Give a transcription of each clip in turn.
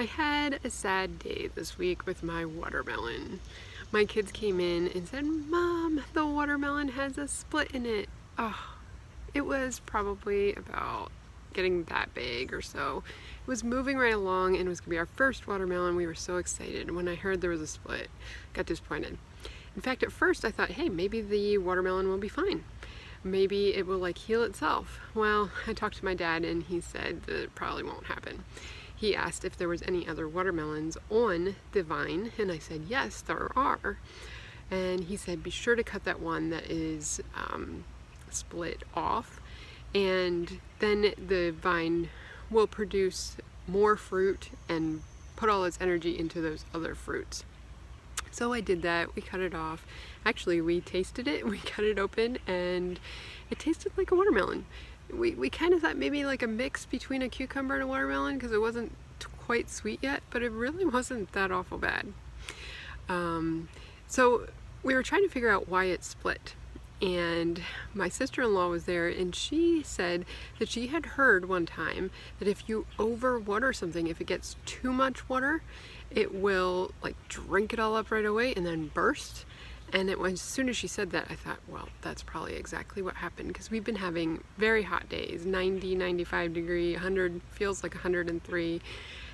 I had a sad day this week with my watermelon. My kids came in and said, "Mom, the watermelon has a split in it." Oh, it was probably about getting that big or so. It was moving right along and it was gonna be our first watermelon. We were so excited. When I heard there was a split, got disappointed. In fact, at first I thought, hey, maybe the watermelon will be fine. Maybe it will like heal itself. Well, I talked to my dad and he said that it probably won't happen. He asked if there was any other watermelons on the vine, and I said yes, there are. And he said be sure to cut that one that is split off, and then the vine will produce more fruit and put all its energy into those other fruits. So I did that. We cut it off. Actually, we tasted it. We cut it open and it tasted like a watermelon. We kind of thought maybe like a mix between a cucumber and a watermelon because it wasn't quite sweet yet, but it really wasn't that awful bad. So we were trying to figure out why it split. And my sister-in-law was there and she said that she had heard one time that if you overwater something, if it gets too much water, it will like drink it all up right away and then burst. And as soon as she said that, I thought, well, that's probably exactly what happened, because we've been having very hot days, 90, 95 degree, 100, feels like 103.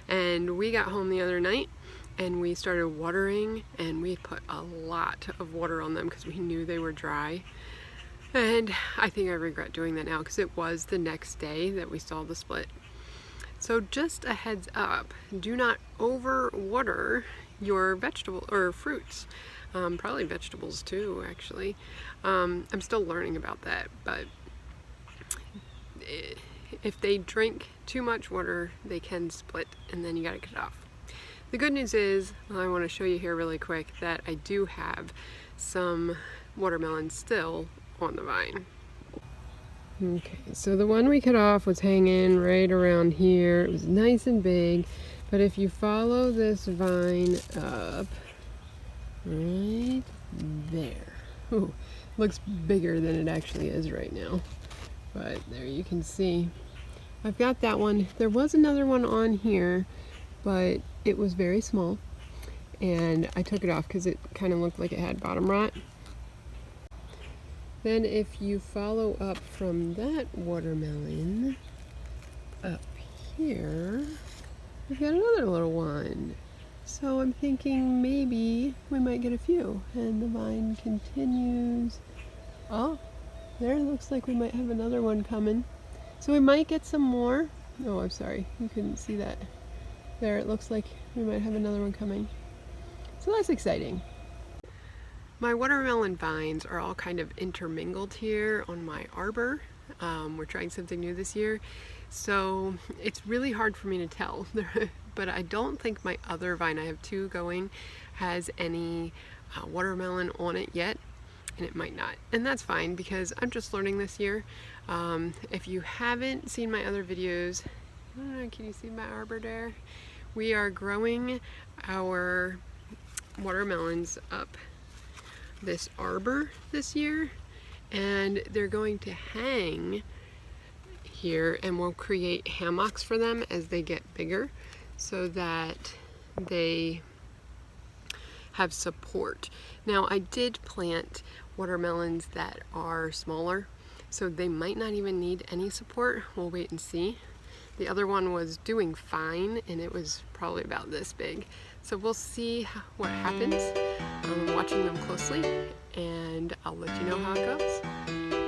And we got home the other night and we started watering, and we put a lot of water on them because we knew they were dry. And I think I regret doing that now because it was the next day that we saw the split. So just a heads up, do not overwater your vegetable or fruits. Probably vegetables too, actually. I'm still learning about that, but if they drink too much water, they can split, and then you gotta cut it off. The good news is, I want to show you here really quick that I do have some watermelons still on the vine. Okay, so the one we cut off was hanging right around here. It was nice and big, but if you follow this vine up, right there. Ooh, looks bigger than it actually is right now. But there you can see. I've got that one. There was another one on here, but it was very small. And I took it off because it kind of looked like it had bottom rot. Then if you follow up from that watermelon up here, we've got another little one. So I'm thinking maybe we might get a few. And the vine continues. Oh, there, looks like we might have another one coming. So we might get some more. Oh, I'm sorry, you couldn't see that. There, it looks like we might have another one coming. So that's exciting. My watermelon vines are all kind of intermingled here on my arbor. We're trying something new this year, so it's really hard for me to tell. But I don't think my other vine, I have two going, has any watermelon on it yet, and it might not. And that's fine because I'm just learning this year. If you haven't seen my other videos, I don't know, can you see my arbor there? We are growing our watermelons up this arbor this year, and they're going to hang here, and we'll create hammocks for them as they get bigger so that they have support. Now, I did plant watermelons that are smaller, so they might not even need any support. We'll wait and see. The other one was doing fine, and it was probably about this big. So we'll see what happens. I'm watching them closely, and I'll let you know how it goes.